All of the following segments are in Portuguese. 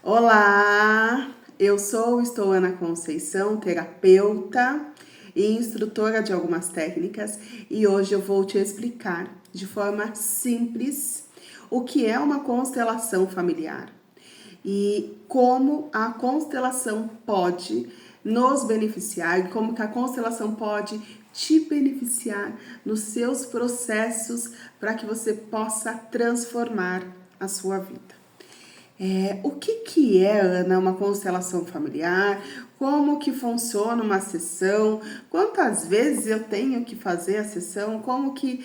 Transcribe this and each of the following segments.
Olá, estou Ana Conceição, terapeuta e instrutora de algumas técnicas, e hoje eu vou te explicar de forma simples o que é uma constelação familiar e como a constelação pode nos beneficiar e como que a constelação pode te beneficiar nos seus processos para que você possa transformar a sua vida. O que é, Ana, uma constelação familiar? Como que funciona uma sessão? Quantas vezes eu tenho que fazer a sessão? Como que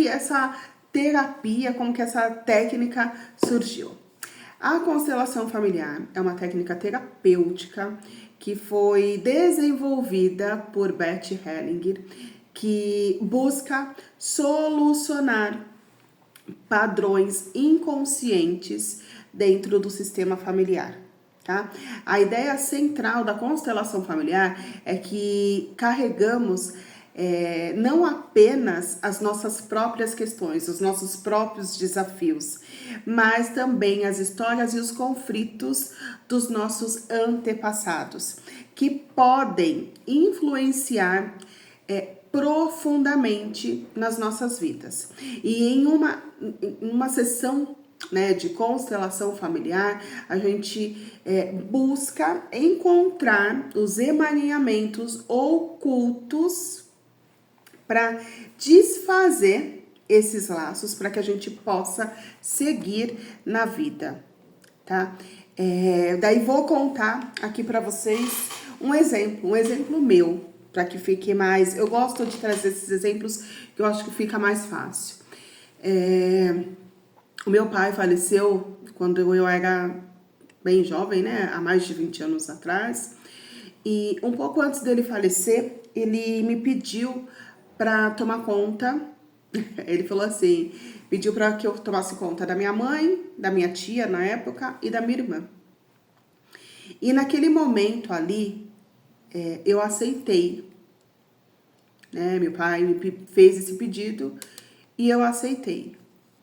essa terapia, como que essa técnica surgiu? A constelação familiar é uma técnica terapêutica que foi desenvolvida por Bert Hellinger, que busca solucionar padrões inconscientes dentro do sistema familiar, tá? A ideia central da constelação familiar é que carregamos não apenas as nossas próprias questões, os nossos próprios desafios, mas também as histórias e os conflitos dos nossos antepassados, que podem influenciar profundamente nas nossas vidas. E em uma sessão, né, de constelação familiar, a gente busca encontrar os emaranhamentos ocultos para desfazer esses laços, para que a gente possa seguir na vida, tá? Daí vou contar aqui para vocês um exemplo meu, para que fique mais. Eu gosto de trazer esses exemplos que eu acho que fica mais fácil. O meu pai faleceu quando eu era bem jovem, né? Há mais de 20 anos atrás. E um pouco antes dele falecer, ele me pediu para tomar conta. Ele falou assim, pediu para que eu tomasse conta da minha mãe, da minha tia na época e da minha irmã. E naquele momento ali, eu aceitei, né? Meu pai me fez esse pedido e eu aceitei.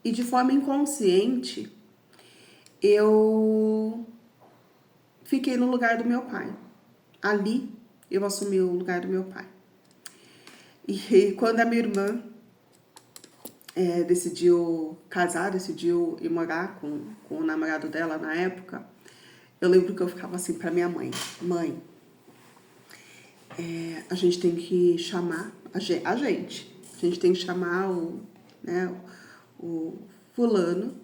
E de forma inconsciente, eu fiquei no lugar do meu pai. Ali, eu assumi o lugar do meu pai. E quando a minha irmã decidiu casar, decidiu ir morar com o namorado dela na época, eu lembro que eu ficava assim pra minha mãe: mãe, a gente tem que chamar, a gente tem que chamar o fulano,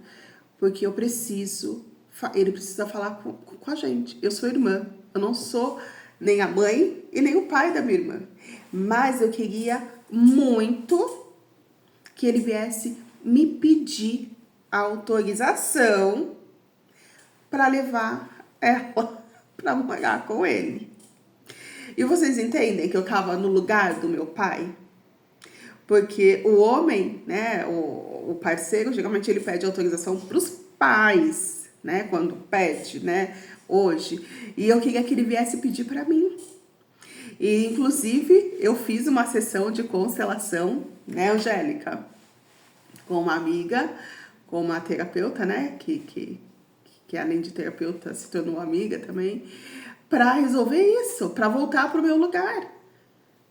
porque ele precisa falar com a gente. Eu sou irmã, eu não sou nem a mãe e nem o pai da minha irmã, mas eu queria muito que ele viesse me pedir autorização para levar ela para morar com ele. E vocês entendem que eu estava no lugar do meu pai? Porque o homem, né, o parceiro, geralmente ele pede autorização para os pais, né, quando pede, né, hoje. E eu queria que ele viesse pedir para mim. E, inclusive, eu fiz uma sessão de constelação, né, Angélica? Com uma amiga, com uma terapeuta, né, que além de terapeuta se tornou amiga também, para resolver isso, para voltar para o meu lugar,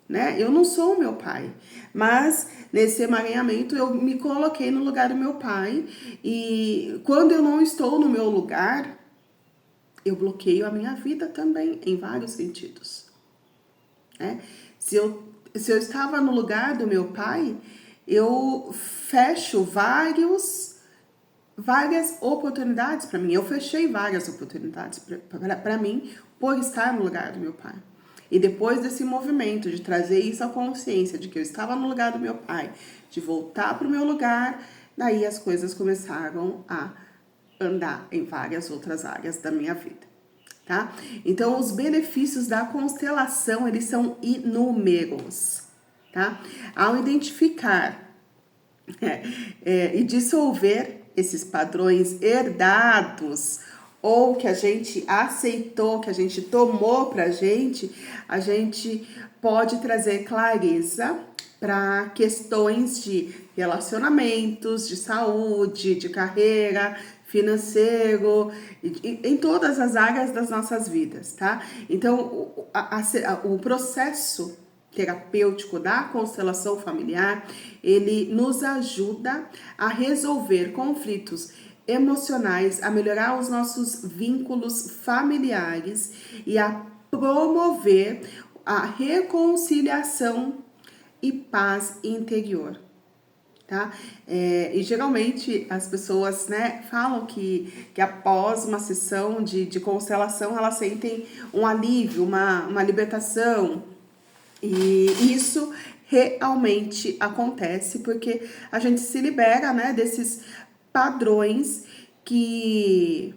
né? Eu não sou o meu pai, mas nesse emaranhamento eu me coloquei no lugar do meu pai, e quando eu não estou no meu lugar, eu bloqueio a minha vida também, em vários sentidos, né? Se eu estava no lugar do meu pai, eu fecho várias oportunidades para mim. Eu fechei várias oportunidades para mim por estar no lugar do meu pai. E depois desse movimento de trazer isso à consciência de que eu estava no lugar do meu pai, de voltar para o meu lugar, daí as coisas começaram a andar em várias outras áreas da minha vida, tá? Então, os benefícios da constelação, eles são inúmeros, tá? Ao identificar e dissolver esses padrões herdados ou que a gente aceitou, que a gente tomou pra gente, a gente pode trazer clareza para questões de relacionamentos, de saúde, de carreira, financeiro, em todas as áreas das nossas vidas, tá? Então, o processo terapêutico da constelação familiar, ele nos ajuda a resolver conflitos emocionais, a melhorar os nossos vínculos familiares e a promover a reconciliação e paz interior, tá? E geralmente as pessoas, né, falam que após uma sessão de constelação elas sentem um alívio, uma libertação, e isso realmente acontece porque a gente se libera, né, desses padrões que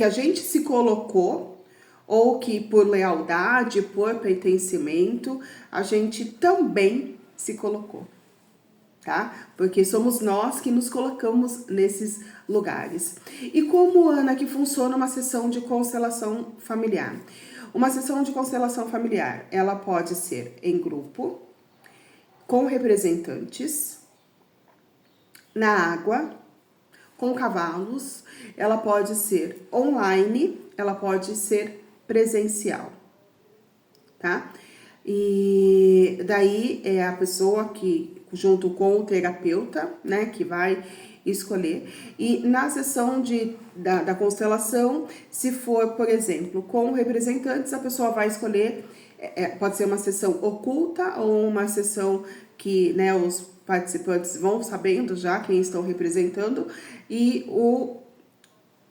a gente se colocou, ou que por lealdade, por pertencimento, a gente também se colocou, tá? Porque somos nós que nos colocamos nesses lugares. E como, Ana, que funciona uma sessão de constelação familiar? Uma sessão de constelação familiar, ela pode ser em grupo, com representantes, na água, com cavalos, ela pode ser online, ela pode ser presencial, tá? E daí é a pessoa que, junto com o terapeuta, né, que vai escolher. E na sessão da constelação, se for, por exemplo, com representantes, a pessoa vai escolher, pode ser uma sessão oculta ou uma sessão que, né, os participantes vão sabendo já quem estão representando, e o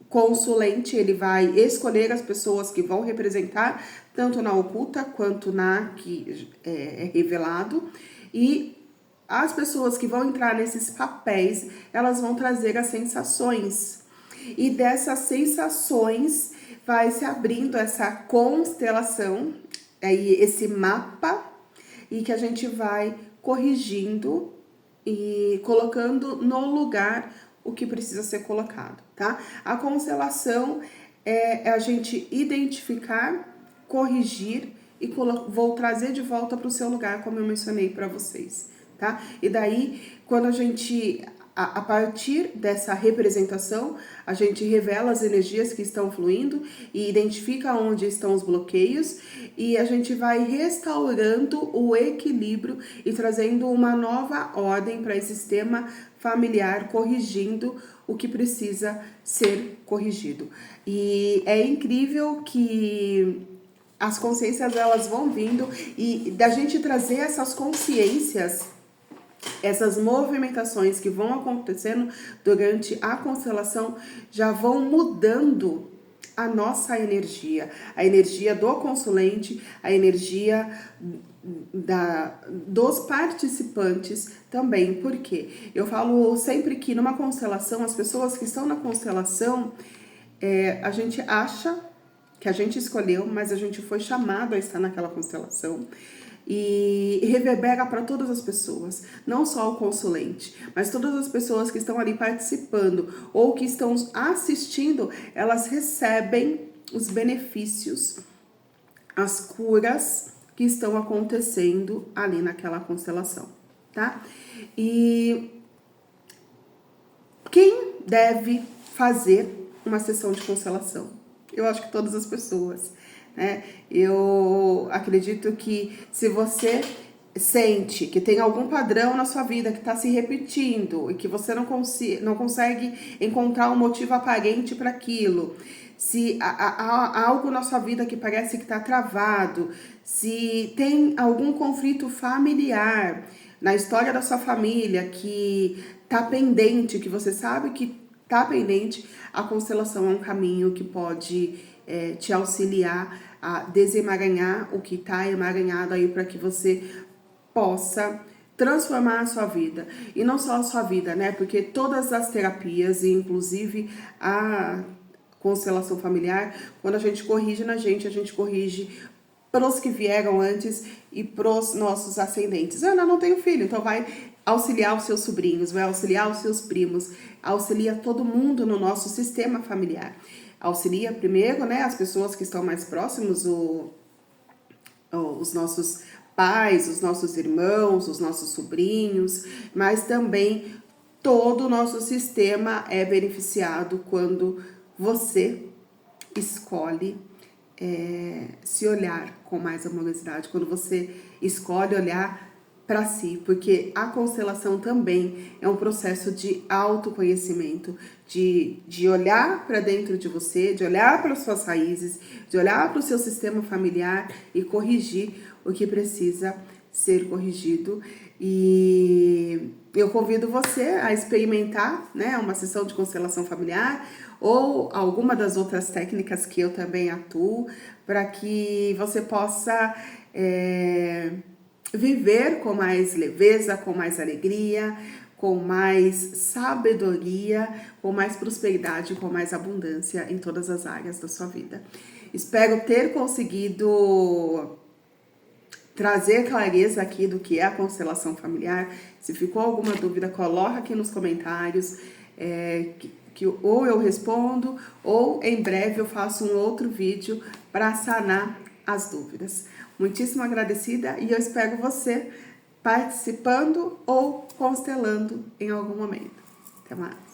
consulente, ele vai escolher as pessoas que vão representar, tanto na oculta quanto na que é revelado, e as pessoas que vão entrar nesses papéis, elas vão trazer as sensações, e dessas sensações vai se abrindo essa constelação, esse mapa, e que a gente vai corrigindo e colocando no lugar o que precisa ser colocado, tá? A constelação é a gente identificar, corrigir e vou trazer de volta para o seu lugar, como eu mencionei para vocês, tá? E daí, quando a gente, a partir dessa representação, a gente revela as energias que estão fluindo e identifica onde estão os bloqueios, e a gente vai restaurando o equilíbrio e trazendo uma nova ordem para esse sistema familiar, corrigindo o que precisa ser corrigido. E é incrível que as consciências, elas vão vindo, e da gente trazer essas consciências, essas movimentações que vão acontecendo durante a constelação já vão mudando a nossa energia, a energia do consulente, a energia dos participantes também. Porque eu falo sempre que numa constelação, as pessoas que estão na constelação, a gente acha que a gente escolheu, mas a gente foi chamado a estar naquela constelação. E reverbera para todas as pessoas, não só o consulente, mas todas as pessoas que estão ali participando ou que estão assistindo, elas recebem os benefícios, as curas que estão acontecendo ali naquela constelação, tá? E quem deve fazer uma sessão de constelação? Eu acho que todas as pessoas, né? Eu acredito que se você sente que tem algum padrão na sua vida que está se repetindo e que você não consegue encontrar um motivo aparente para aquilo, se há algo na sua vida que parece que está travado, se tem algum conflito familiar na história da sua família que está pendente, que você sabe que está pendente, a constelação é um caminho que pode te auxiliar a desemaranhar o que está emaranhado aí, para que você possa transformar a sua vida. E não só a sua vida, né? Porque todas as terapias, inclusive a constelação familiar, quando a gente corrige na gente, a gente corrige pros que vieram antes e pros nossos ascendentes. Eu não tenho filho, então vai auxiliar os seus sobrinhos, vai auxiliar os seus primos, auxilia todo mundo no nosso sistema familiar. Auxilia primeiro, né, as pessoas que estão mais próximos, os nossos pais, os nossos irmãos, os nossos sobrinhos, mas também todo o nosso sistema é beneficiado quando você escolhe se olhar com mais amorosidade, quando você escolhe olhar para si, porque a constelação também é um processo de autoconhecimento, de olhar para dentro de você, de olhar para as suas raízes, de olhar para o seu sistema familiar e corrigir o que precisa ser corrigido. E eu convido você a experimentar, né, uma sessão de constelação familiar ou alguma das outras técnicas que eu também atuo, para que você possa viver com mais leveza, com mais alegria, com mais sabedoria, com mais prosperidade, com mais abundância em todas as áreas da sua vida. Espero ter conseguido trazer clareza aqui do que é a constelação familiar. Se ficou alguma dúvida, coloca aqui nos comentários, que ou eu respondo, ou em breve eu faço um outro vídeo para sanar as dúvidas. Muitíssimo agradecida e eu espero você participando ou constelando em algum momento. Até mais!